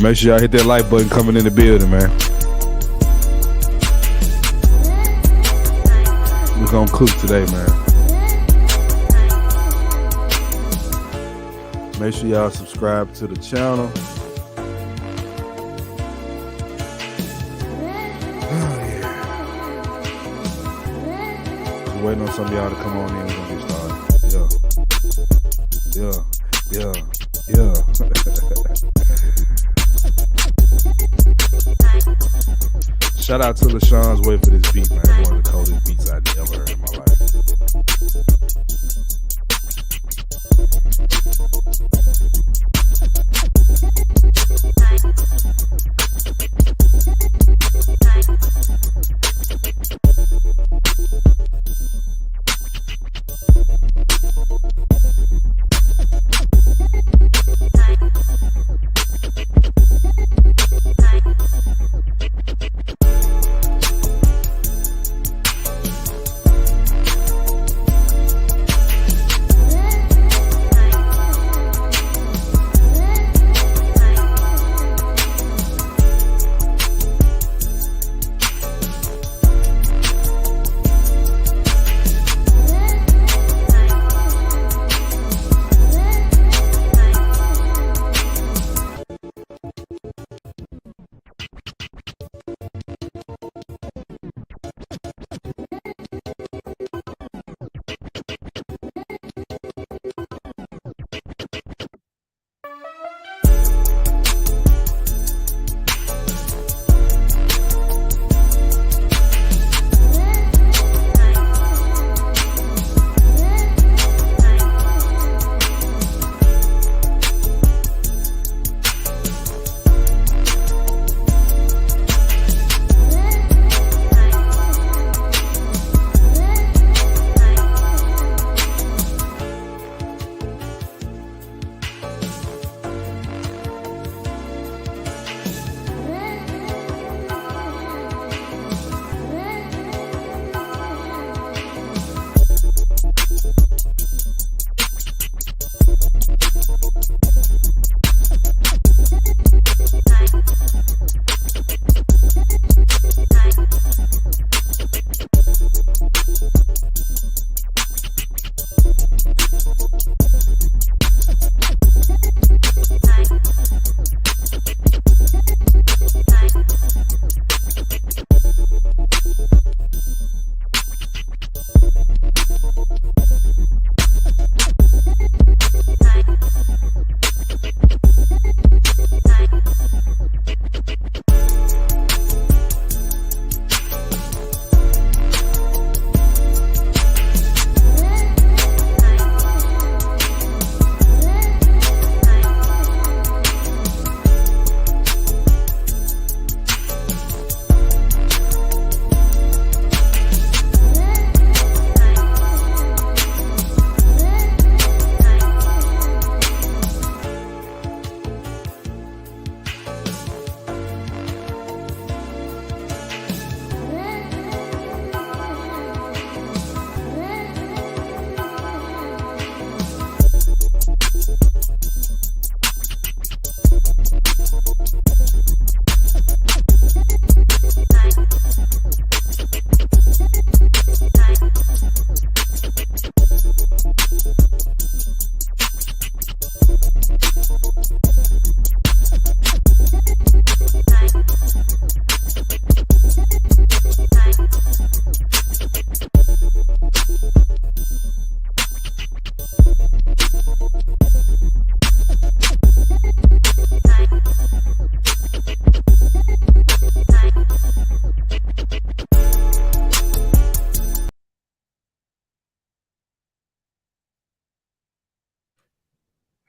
Make sure y'all hit that like button coming in the building, man. We're gonna cook today, man. Make sure y'all subscribe to the channel. Oh, yeah. Just waiting on some of y'all to come on in. We're gonna get started. Yeah. Shout out to LaShawn's Way for this beat, man. It's one of the coldest beats I've ever heard in my life.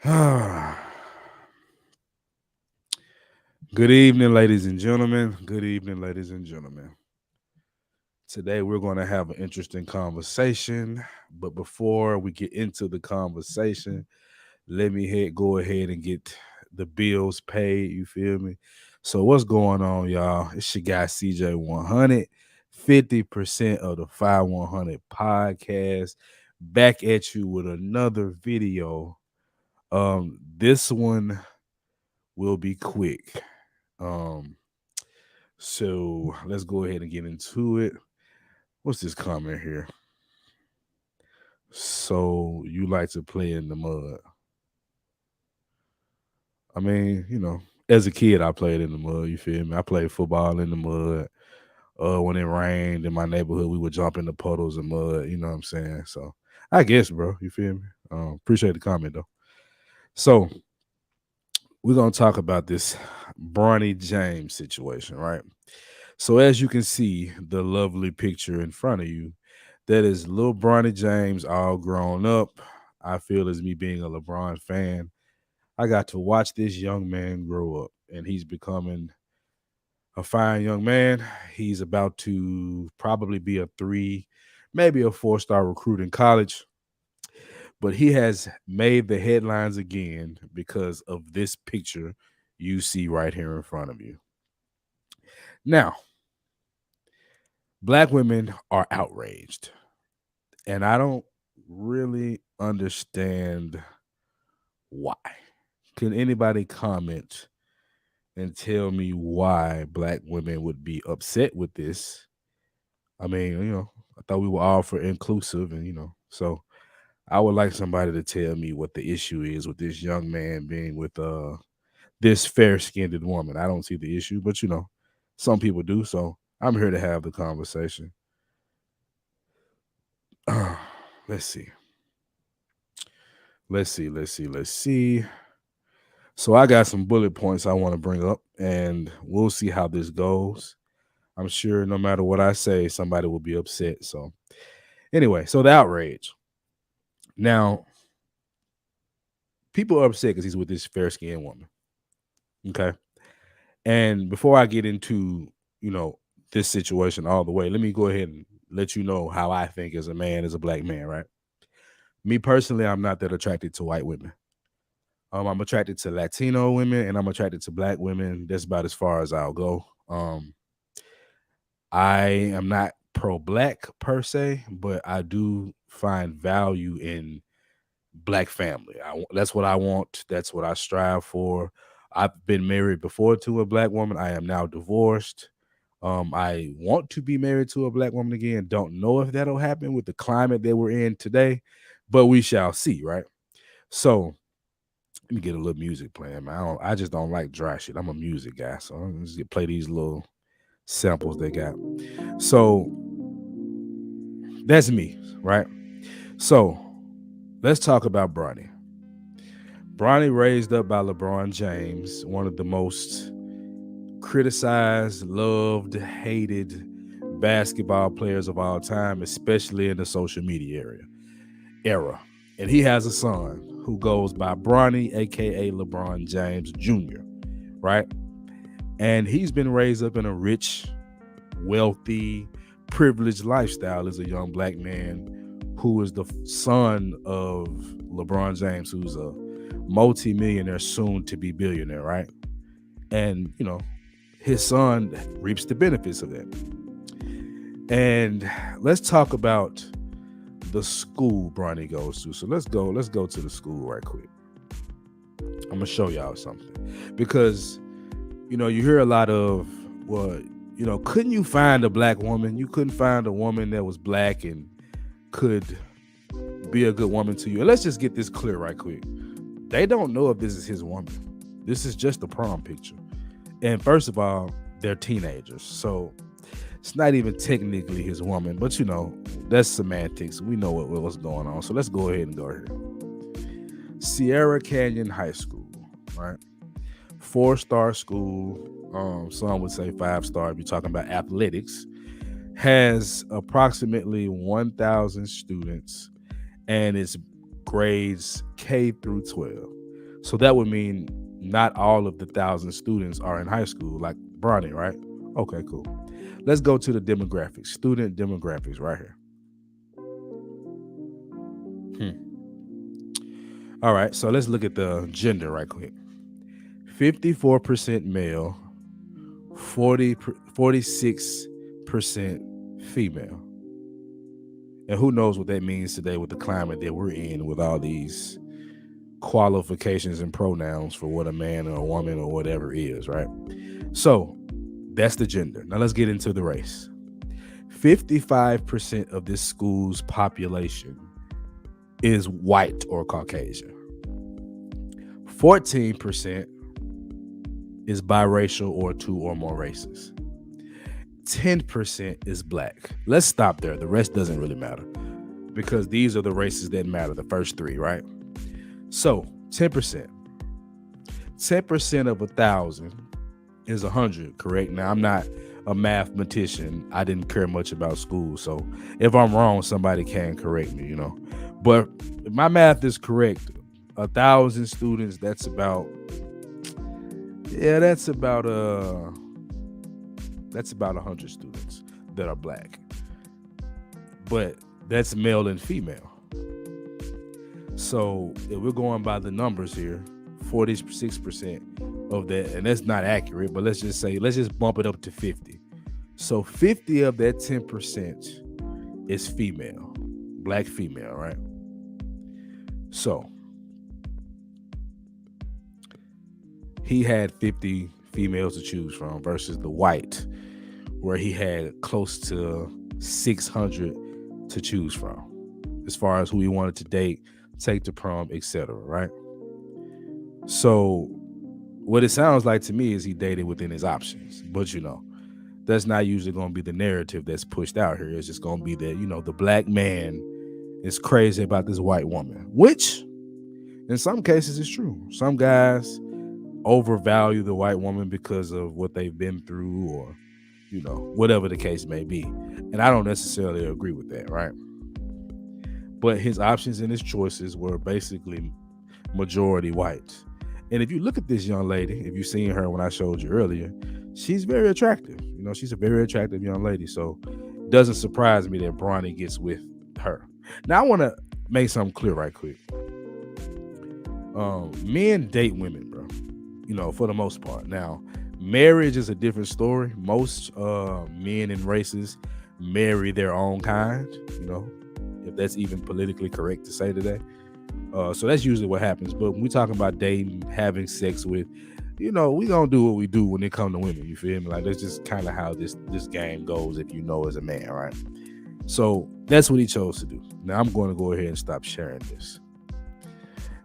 Good evening, ladies and gentlemen. Good evening, ladies and gentlemen. Today we're going to have an interesting conversation, but before we get into the conversation, let me go ahead and get the bills paid. You feel me? So what's going on, y'all? It's your guy CJ 100, 50% of the 5100 podcast, back at you with another video. This one will be quick. Um, so let's go ahead and get into it. What's this comment here? So you like to play in the mud? I mean, as a kid, I played in the mud. You feel me? I played football in the mud. When it rained in my neighborhood, we would jump in the puddles of mud. You know what I'm saying? So I guess, bro. You feel me? Appreciate the comment though. So we're gonna talk about this Bronny James situation, right? So as you can see, the lovely picture in front of you, that is little Bronny James all grown up. I feel as me being a LeBron fan, I got to watch this young man grow up, and he's becoming a fine young man. He's about to probably be a three, maybe a four-star recruit in college, but he has made the headlines again because of this picture you see right here in front of you. Now, black women are outraged, and I don't really understand why. Can anybody comment and tell me why black women would be upset with this? I mean, I thought we were all for inclusive, and so I would like somebody to tell me what the issue is with this young man being with this fair-skinned woman. I don't see the issue, but some people do. So I'm here to have the conversation. Let's see. Let's see. So I got some bullet points I want to bring up, and we'll see how this goes. I'm sure no matter what I say, somebody will be upset. So anyway, so the outrage. Now, people are upset because he's with this fair-skinned woman. Okay. And before I get into, this situation all the way, let me go ahead and let you know how I think as a man, as a black man, right? Me personally, I'm not that attracted to white women. I'm attracted to Latino women and I'm attracted to black women. That's about as far as I'll go. I am not pro-black per se, but I do find value in black family. That's what I want. That's what I strive for. I've been married before to a black woman. I am now divorced. I want to be married to a black woman again. Don't know if that'll happen with the climate that we're in today, but we shall see, right? So let me get a little music playing, man. I just don't like dry shit. I'm a music guy, so I'm just gonna play these little samples they got. So that's me, right? So let's talk about Bronny. Bronny raised up by LeBron James, one of the most criticized, loved, hated basketball players of all time, especially in the social media era. And he has a son who goes by Bronny, aka LeBron James Jr., right? And he's been raised up in a rich, wealthy, privileged lifestyle as a young black man who is the son of LeBron James, who's a multi-millionaire, soon to be billionaire, right? And his son reaps the benefits of that. And let's talk about the school Bronny goes to. So let's go to the school right quick. I'm gonna show y'all something, because you hear a lot of, well, couldn't you find a black woman? You couldn't find a woman that was black and could be a good woman to you. And let's just get this clear right quick. They don't know if this is his woman. This is just a prom picture. And first of all, they're teenagers. So it's not even technically his woman, but that's semantics. We know what's going on. So let's go ahead and go here. Sierra Canyon High School, right? 4-star school. Some would say 5-star if you're talking about athletics. Has approximately 1,000 students, and it's grades K through 12. So that would mean not all of the 1,000 students are in high school, like Bronny, right? Okay, cool. Let's go to the demographics, student demographics right here. Hmm. All right, so let's look at the gender right quick. 54% male, 46% female. And who knows what that means today with the climate that we're in, with all these qualifications and pronouns for what a man or a woman or whatever is, right? So that's the gender. Now let's get into the race. 55% of this school's population is white or Caucasian. 14% is biracial or two or more races. 10% is black. Let's stop there. The rest doesn't really matter because these are the races that matter, the first three, right? So 10%. 10% of 1,000 is 100, correct? Now, I'm not a mathematician. I didn't care much about school. So if I'm wrong, somebody can correct me, you know. But if my math is correct, 1,000 students, that's about 100 students that are black. But that's male and female. So if we're going by the numbers here, 46% of that, and that's not accurate, but let's just bump it up to 50. So 50 of that 10% is female, black female, right? So he had 50 females to choose from versus the white, where he had close to 600 to choose from, as far as who he wanted to date, take to prom, etc., right? So what it sounds like to me is he dated within his options, but that's not usually going to be the narrative that's pushed out here. It's just going to be that, the black man is crazy about this white woman, which in some cases is true. Some guys overvalue the white woman because of what they've been through, or whatever the case may be. And I don't necessarily agree with that, right? But his options and his choices were basically majority white. And if you look at this young lady, if you've seen her when I showed you earlier, she's very attractive. She's a very attractive young lady. So it doesn't surprise me that Bronny gets with her. Now, I want to make something clear right quick. Men date women, bro, for the most part. Now, marriage is a different story. Most men and races marry their own kind, if that's even politically correct to say today. So that's usually what happens. But when we talking about dating, having sex with, we gonna do what we do when it comes to women. You feel me? Like, that's just kind of how this game goes, if as a man, right? So that's what he chose to do. Now I'm going to go ahead and stop sharing this.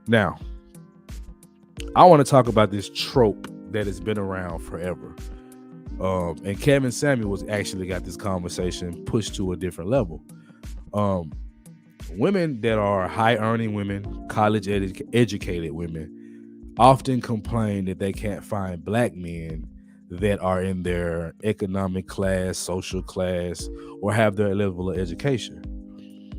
Now, I want to talk about this trope that has been around forever. And Kevin Samuels actually got this conversation pushed to a different level. Women that are high-earning women, college-educated women, often complain that they can't find black men that are in their economic class, social class, or have their level of education,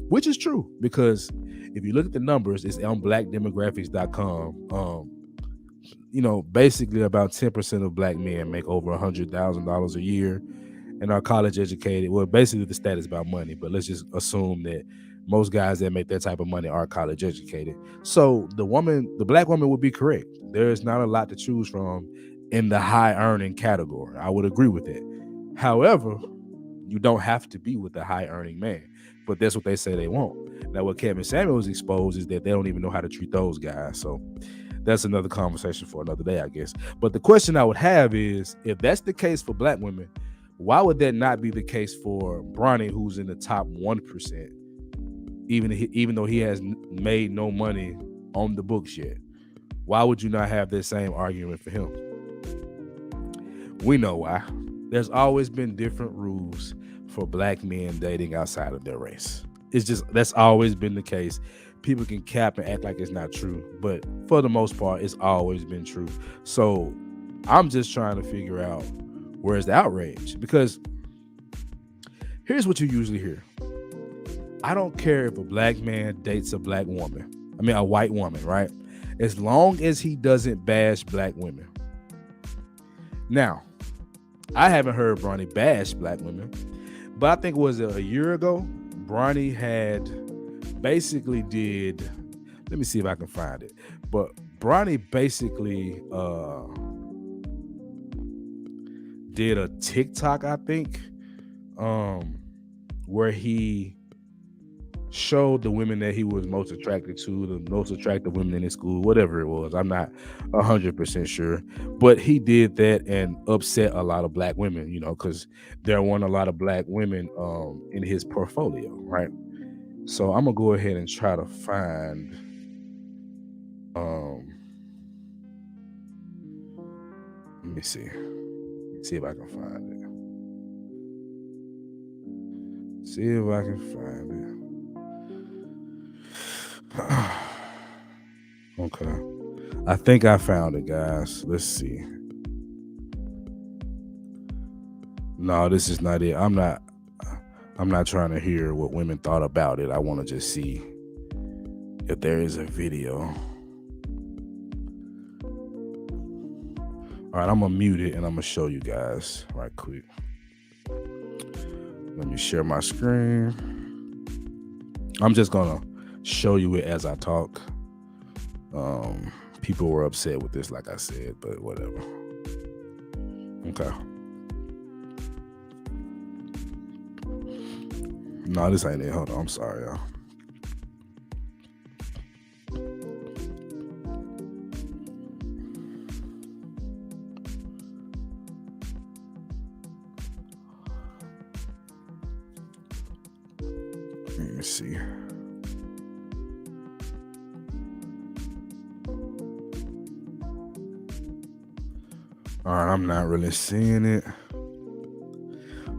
which is true, because if you look at the numbers, it's on blackdemographics.com. Basically about 10% of black men make over $100,000 a year and are college educated. Well, basically the stat is about money, but let's just assume that most guys that make that type of money are college educated. So the black woman would be correct. There is not a lot to choose from in the high earning category. I would agree with that. However, you don't have to be with a high earning man, but that's what they say they want. Now, what Kevin Samuels exposed is that they don't even know how to treat those guys. So that's another conversation for another day, I guess. But the question I would have is, if that's the case for black women, why would that not be the case for Bronny, who's in the top 1%, even though he has made no money on the books yet? Why would you not have that same argument for him? We know why. There's always been different rules for black men dating outside of their race. That's always been the case. People can cap and act like it's not true, but for the most part, it's always been true. So I'm just trying to figure out, where's the outrage? Because here's what you usually hear. I don't care if a black man dates a white woman, right? as long as he doesn't bash black women. Now, I haven't heard Bronny bash black women, but I think it was a year ago, Bronny had basically did, let me see if I can find it. But Bronny basically did a TikTok, I think, where he showed the women that he was most attracted to, the most attractive women in his school, whatever it was. I'm not 100% sure, but he did that and upset a lot of black women, because there weren't a lot of black women in his portfolio, right? So I'm gonna go ahead and try to find let me see. Let's see if I can find it. See if I can find it. Okay. I think I found it, guys. Let's see. No, this is not it. I'm not trying to hear what women thought about it. I want to just see if there is a video. All right, I'm gonna mute it and I'm gonna show you guys right quick. Let me share my screen. I'm just gonna show you it as I talk. People were upset with this, like I said, but whatever. Okay. No, this ain't it. Hold on. I'm sorry, y'all. Let me see. All right, I'm not really seeing it.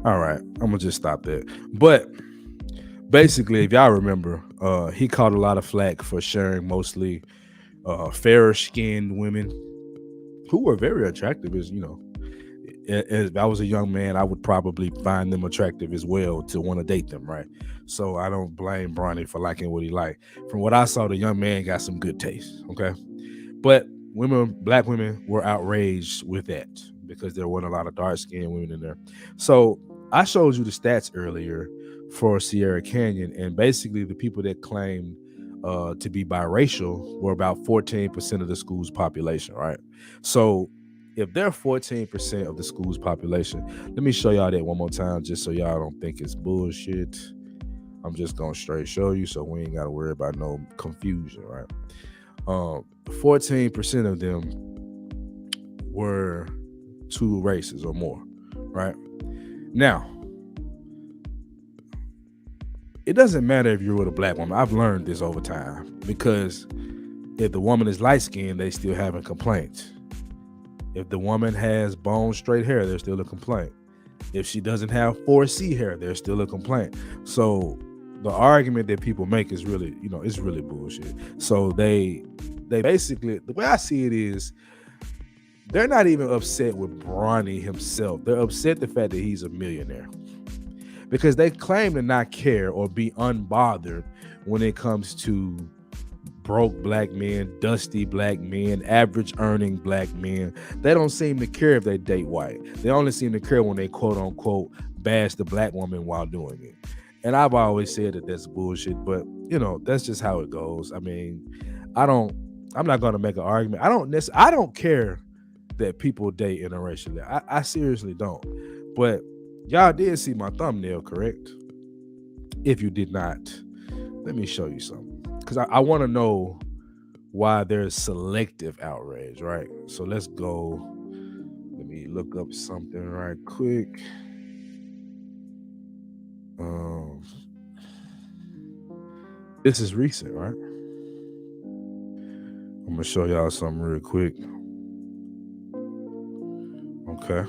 All right, I'm gonna just stop that. But basically, if y'all remember, he caught a lot of flack for sharing mostly fairer skinned women who were very attractive. As if I was a young man, I would probably find them attractive as well to want to date them, right? So I don't blame Bronny for liking what he liked. From what I saw, the young man got some good taste, okay? But black women were outraged with that because there weren't a lot of dark-skinned women in there. So I showed you the stats earlier for Sierra Canyon, and basically the people that claimed to be biracial were about 14% of the school's population, right? So if they're 14% of the school's population, let me show y'all that one more time just so y'all don't think it's bullshit. I'm just gonna straight show you so we ain't gotta worry about no confusion, right? 14% of them were two races or more, right? Now, it doesn't matter if you're with a black woman. I've learned this over time, because if the woman is light-skinned, they still having complaints. If the woman has bone straight hair, there's still a complaint. If she doesn't have 4C hair, there's still a complaint. So the argument that people make is really, it's really bullshit. So they basically, the way I see it is, they're not even upset with Bronny himself. They're upset the fact that he's a millionaire, because they claim to not care or be unbothered when it comes to broke black men, dusty black men, average earning black men. They don't seem to care if they date white. They only seem to care when they quote unquote bash the black woman while doing it. And I've always said that that's bullshit, but that's just how it goes. I mean, I'm not going to make an argument. I don't care that people date interracially. I seriously don't. But y'all did see my thumbnail, correct? If you did not, let me show you something, because I want to know why there's selective outrage, right? So let's go. Let me look up something right quick. This is recent, right? I'm gonna show y'all something real quick. Okay,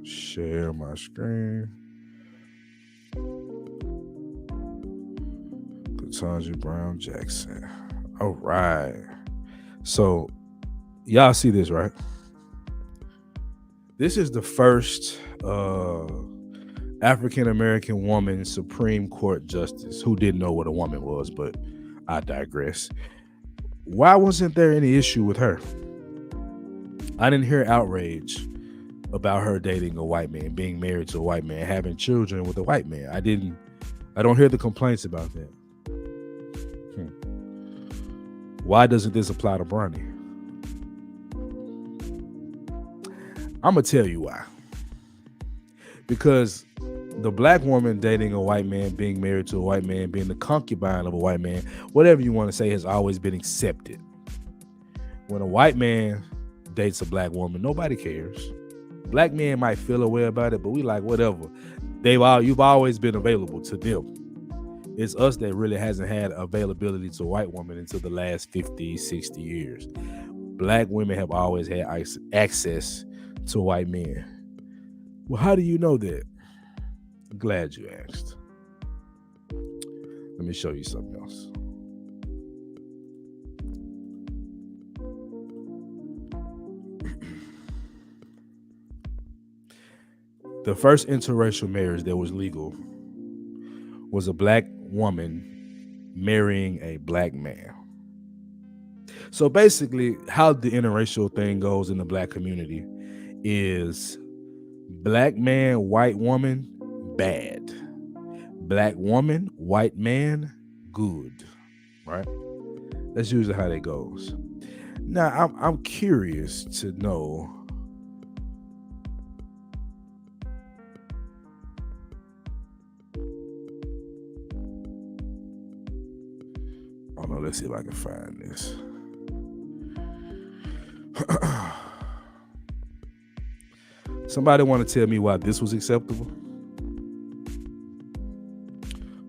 share my screen. Ketanji Brown Jackson. All right. So y'all see this, right? This is the first African-American woman Supreme Court justice who didn't know what a woman was, but I digress. Why wasn't there any issue with her? I didn't hear outrage about her dating a white man, being married to a white man, having children with a white man. I don't hear the complaints about that. Why doesn't this apply to Bronny? I'm going to tell you why. Because the black woman dating a white man, being married to a white man, being the concubine of a white man, whatever you want to say, has always been accepted. When a white man dates a black woman, nobody cares. Black men might feel a way about it, but we like, whatever. You've always been available to them. It's us that really hasn't had availability to a white woman until the last 50, 60 years. Black women have always had access to white men. Well, how do you know that? I'm glad you asked. Let me show you something else. The first interracial marriage that was legal was a black woman marrying a black man. So basically, how the interracial thing goes in the black community is black man, white woman, bad. Black woman, white man, good. Right? That's usually how that goes. Now, I'm curious to know. Oh no, let's see if I can find this. Somebody want to tell me why this was acceptable?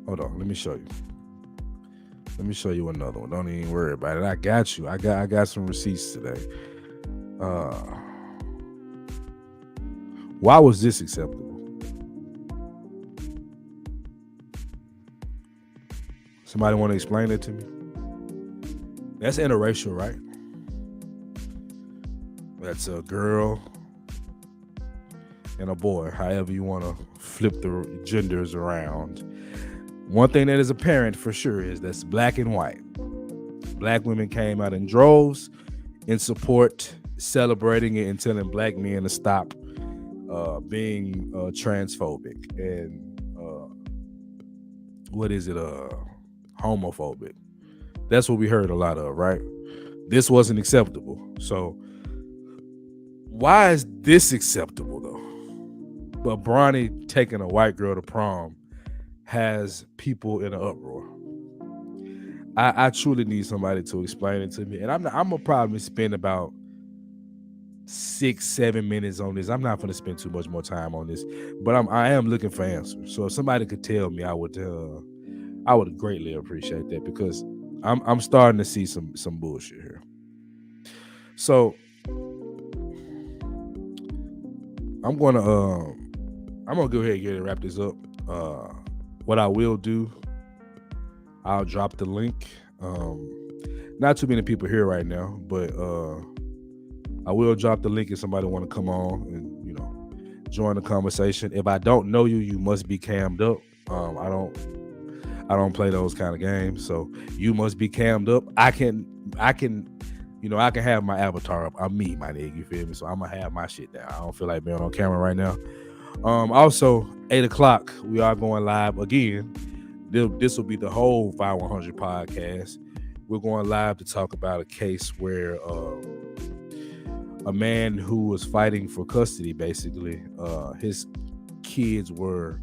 Hold on, let me show you. Let me show you another one. Don't even worry about it. I got you. I got some receipts today. Why was this acceptable? Somebody want to explain it to me? That's interracial, right? That's a girl and a boy, however you want to flip the genders around. One thing that is apparent for sure is that's black and white. Black women came out in droves in support, celebrating it, and telling black men to stop being transphobic and homophobic. That's what we heard a lot of, right? This wasn't acceptable. So why is this acceptable though? But Bronny taking a white girl to prom has people in an uproar. I truly need somebody to explain it to me. And I'm gonna probably spend about 6-7 minutes on this. I'm not gonna spend too much more time on this, but I am looking for answers. So if somebody could tell me, I would greatly appreciate that, because I'm starting to see some bullshit here. So I'm gonna go ahead and get it, wrap this up. What I will do, I'll drop the link. Not too many people here right now, but I will drop the link if somebody want to come on and join the conversation. If I don't know you, you must be cammed up. I don't play those kind of games, so you must be cammed up. I can have my avatar up. I'm me, my nigga. You feel me? So I'm gonna have my shit down. I don't feel like being on camera right now. Also, 8:00, we are going live again. This will be the whole 5100 podcast. We're going live to talk about a case where a man who was fighting for custody, basically, his kids were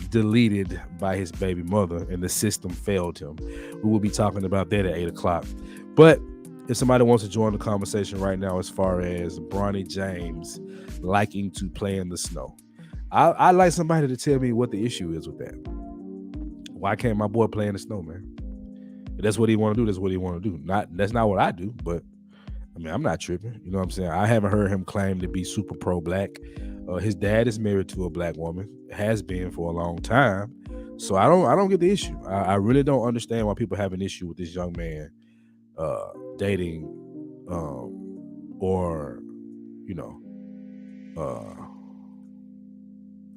deleted by his baby mother and the system failed him. We will be talking about that at 8:00. But if somebody wants to join the conversation right now as far as Bronny James liking to play in the snow, I'd like somebody to tell me what the issue is with that. Why can't my boy play in the snow, man? If that's what he want to do, that's what he want to do. That's not what I do, but I mean, I'm not tripping. You know what I'm saying? I haven't heard him claim to be super pro-black. His dad is married to a black woman, has been for a long time. So I don't get the issue. I really don't understand why people have an issue with this young man dating or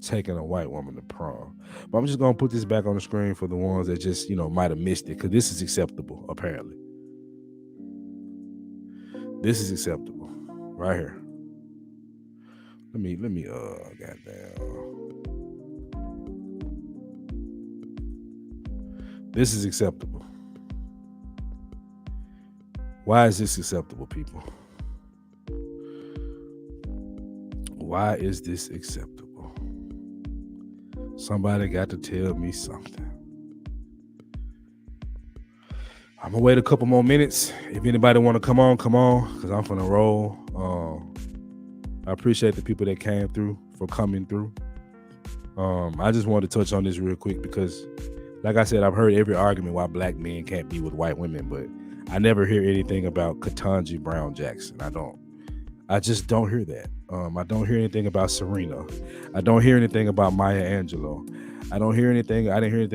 taking a white woman to prom. But I'm just gonna put this back on the screen for the ones that just might have missed it, because this is acceptable apparently. This is acceptable right here. Let me goddamn. This is acceptable. Why is this acceptable, people? Why is this acceptable? Somebody got to tell me something. I'm gonna wait a couple more minutes. If anybody want to come on, because I'm finna roll. I appreciate the people that came through for coming through. I just wanted to touch on this real quick because, like I said, I've heard every argument why black men can't be with white women, but I never hear anything about Ketanji Brown Jackson. I just don't hear that. I don't hear anything about Serena. I don't hear anything about Maya Angelou. I didn't hear anything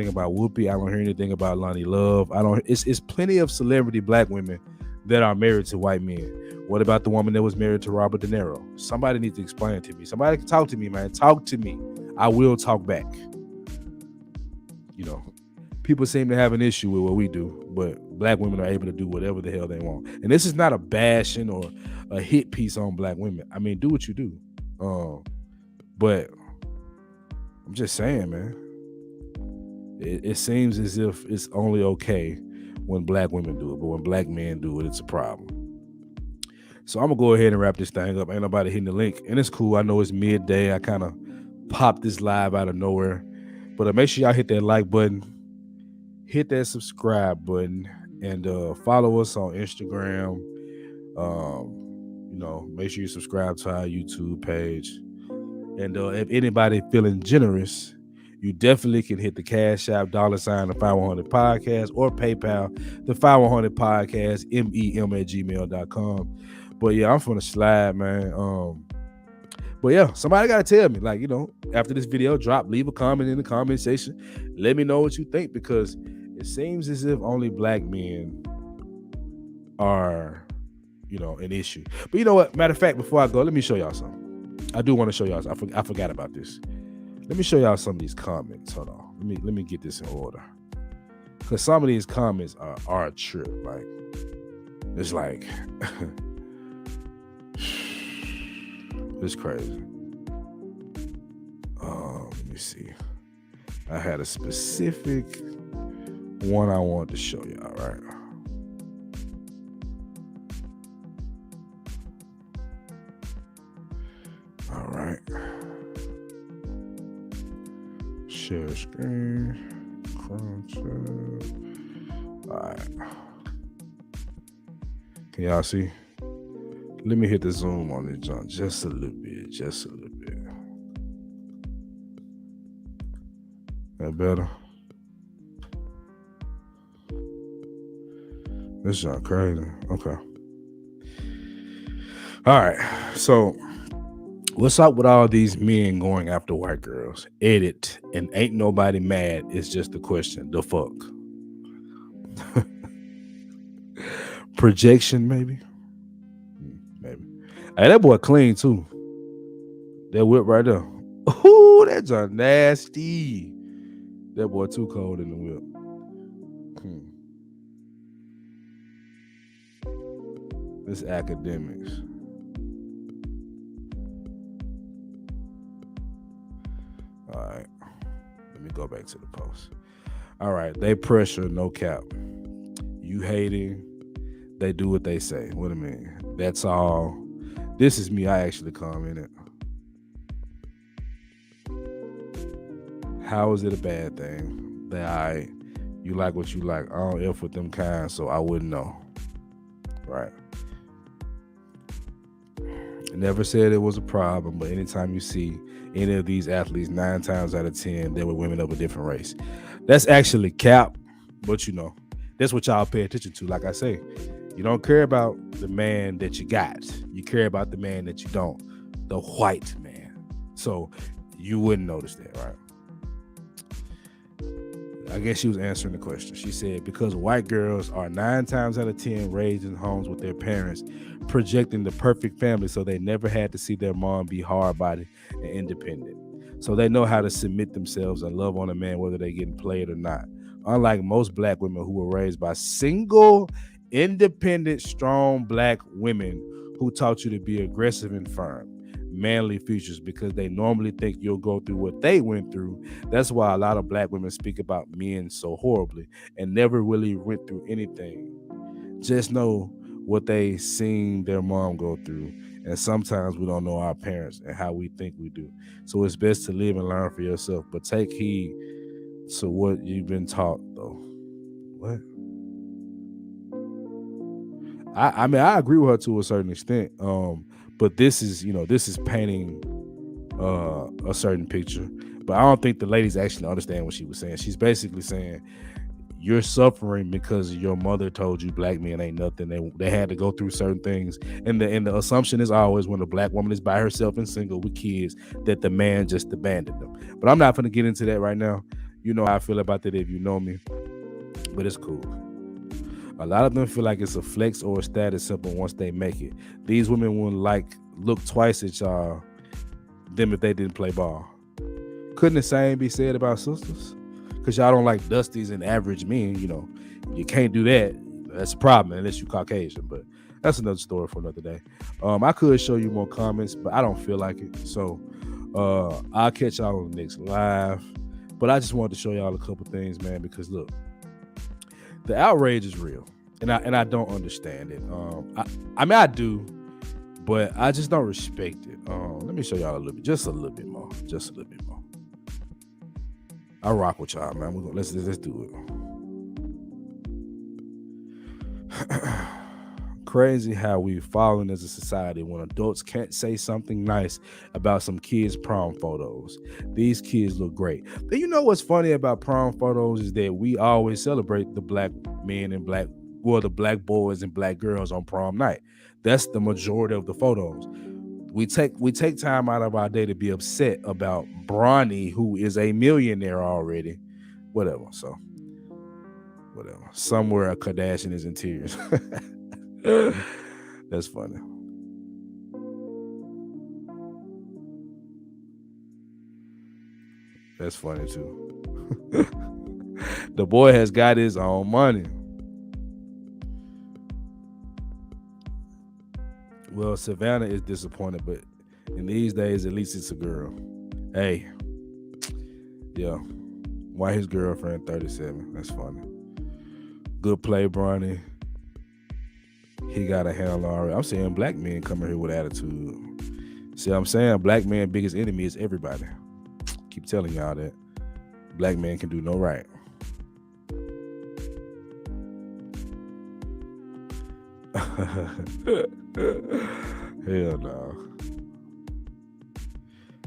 about Whoopi. I don't hear anything about Lonnie Love. It's plenty of celebrity black women that are married to white men. What about the woman that was married to Robert De Niro? Somebody needs to explain it to me. Somebody can talk to me, man. Talk to me. I will talk back. People seem to have an issue with what we do, but black women are able to do whatever the hell they want. And this is not a bashing or a hit piece on black women. I mean, do what you do. But I'm just saying, man, it seems as if it's only okay when black women do it, but when black men do it, it's a problem. So I'm gonna go ahead and wrap this thing up. Ain't nobody hitting the link, and it's cool. I know it's midday. I kind of popped this live out of nowhere, but make sure y'all hit that like button, hit that subscribe button, and follow us on Instagram. Make sure you subscribe to our YouTube page. And if anybody feeling generous, you definitely can hit the Cash App $, the 5100 podcast, or PayPal, the 5100 podcast, mem@gmail.com. But yeah, I'm finna slide, man. But yeah, somebody gotta tell me, after this video drop, leave a comment in the comment section. Let me know what you think, because it seems as if only black men are, an issue. But you know what? Matter of fact, before I go, let me show y'all something. I do want to show y'all. I forgot about this. Let me show y'all some of these comments. Hold on. Let me get this in order, because some of these comments are a trip. Like, it's like it's crazy. Let me see. I had a specific one I wanted to show y'all. Right. All right. Share screen. Crunch. All right. Can y'all see? Let me hit the zoom on this junk just a little bit. That better? This junk crazy. Okay. All right. So, what's up with all these men going after white girls? Edit, and ain't nobody mad. It's just a question. The fuck? Projection, maybe? Maybe. Hey, that boy clean too. That whip right there. Ooh, that's a nasty. That boy too cold in the whip. This academics. All right. Let me go back to the post. All right. They pressure, no cap. You hating. They do what they say. What I mean? That's all. This is me. I actually commented. How is it a bad thing that you like what you like? I don't F with them kind, so I wouldn't know. Right. I never said it was a problem, but anytime you see any of these athletes, 9 times out of 10, they were women of a different race. That's actually cap, but that's what y'all pay attention to. Like I say, you don't care about the man that you got. You care about the man that you don't, the white man. So you wouldn't notice that, right? I guess she was answering the question. She said, because white girls are 9 times out of 10 raised in homes with their parents, projecting the perfect family, so they never had to see their mom be hard-bodied and independent. So they know how to submit themselves and love on a man, whether they're getting played or not. Unlike most black women who were raised by single Independent, strong black women who taught you to be aggressive and firm, manly features, because they normally think you'll go through what they went through. That's why a lot of black women speak about men so horribly and never really went through anything. Just know what they seen their mom go through. And sometimes we don't know our parents and how we think we do. So it's best to live and learn for yourself. But take heed to what you've been taught, though. What? I mean, I agree with her to a certain extent. But this is painting a certain picture. But I don't think the ladies actually understand what she was saying. She's basically saying you're suffering because your mother told you black men ain't nothing. They had to go through certain things. And the assumption is always when a black woman is by herself and single with kids that the man just abandoned them. But I'm not gonna get into that right now. You know how I feel about that if you know me. But it's cool. A lot of them feel like it's a flex or a status symbol once they make it. These women wouldn't look twice at y'all them if they didn't play ball. Couldn't the same be said about sisters? Because y'all don't like dusties and average men, you can't do that. That's a problem unless you Caucasian, but that's another story for another day. I could show you more comments, but I don't feel like it. So I'll catch y'all on the next live. But I just wanted to show y'all a couple things, man, because look, the outrage is real, and I don't understand it. I mean I do, but I just don't respect it. Let me show y'all just a little bit more. I rock with y'all, man. Let's do it. Crazy how we've fallen as a society when adults can't say something nice about some kids' prom photos. These kids look great. But you know what's funny about prom photos is that we always celebrate the black men and the black boys and black girls on prom night. That's the majority of the photos. We take time out of our day to be upset about Bronny, who is a millionaire already. Whatever. Somewhere a Kardashian is in tears. That's funny. That's funny too. The boy has got his own money. Well, Savannah is disappointed, but in these days, at least it's a girl. Hey, yeah. Why his girlfriend 37? That's funny. Good play, Bronny. He got a handle already. I'm saying black men coming here with attitude. See what I'm saying? Black man biggest enemy is everybody. Keep telling y'all that. Black men can do no right. Hell no.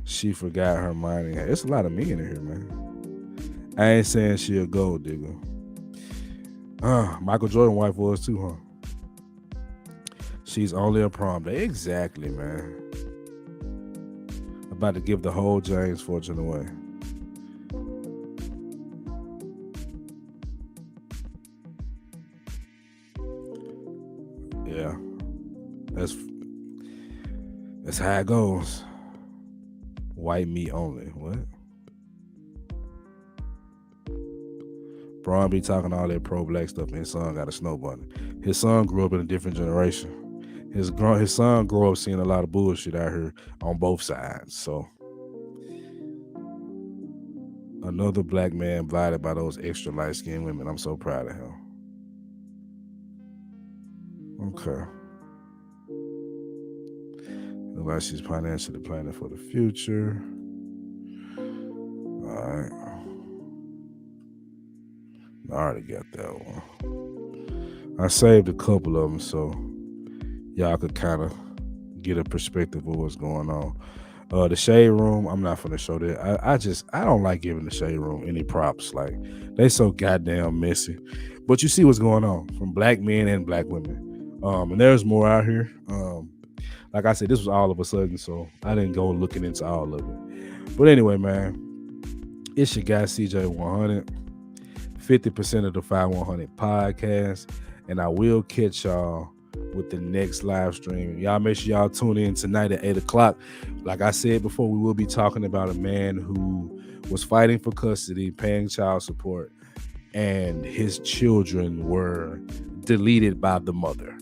She forgot her money. There's a lot of men in here, man. I ain't saying she a gold digger. Michael Jordan wife was too, huh? She's only a prom day. Exactly, man. About to give the whole James fortune away. Yeah. That's how it goes. White meat only. What? Bron be talking all that pro-black stuff, and his son got a snow bunny. His son grew up in a different generation. His son grew up seeing a lot of bullshit out here on both sides. So another black man blinded by those extra light-skinned women. I'm so proud of him. Okay. Looks like she's financially planning for the future. All right. I already got that one. I saved a couple of them so y'all could kind of get a perspective of what's going on. The Shade Room, I'm not gonna show that. I don't like giving the Shade Room any props. Like, they so goddamn messy. But you see what's going on from black men and black women. And there's more out here. Like I said, this was all of a sudden, so I didn't go looking into all of it. But anyway, man, it's your guy CJ100, 50% of the 5100 podcast, and I will catch y'all with the next live stream. Y'all make sure y'all tune in tonight at 8 o'clock. Like I said before, we will be talking about a man who was fighting for custody, paying child support, and his children were deleted by the mother.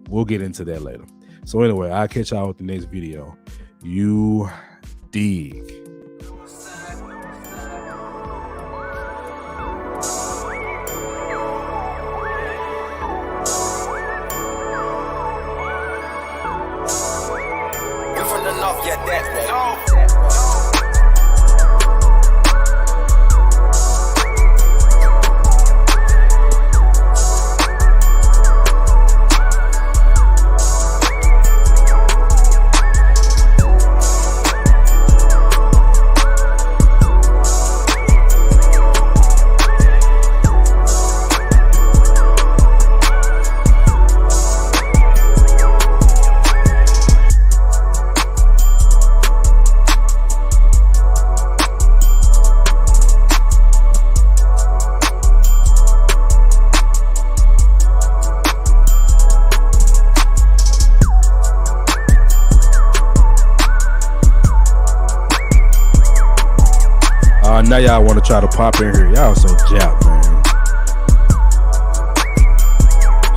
We'll get into that later. So anyway, I'll catch y'all with the next video. You dig. Now y'all want to try to pop in here. Y'all so jacked, man.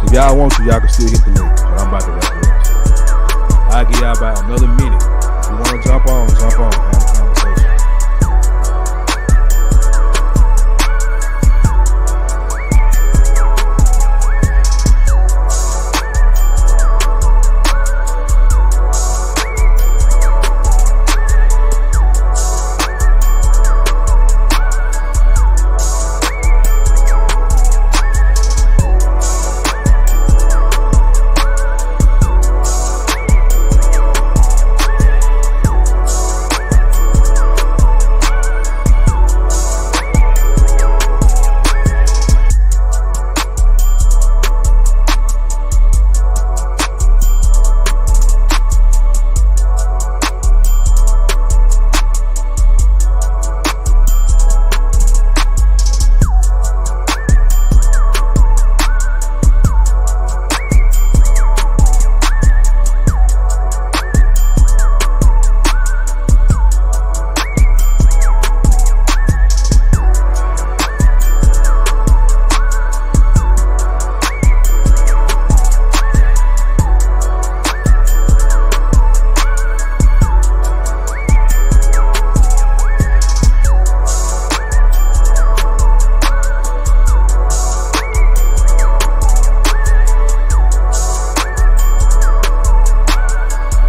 If y'all want to, y'all can still hit the link. But I'm about to wrap it up. I'll give y'all about another minute. If you want to jump on, jump on.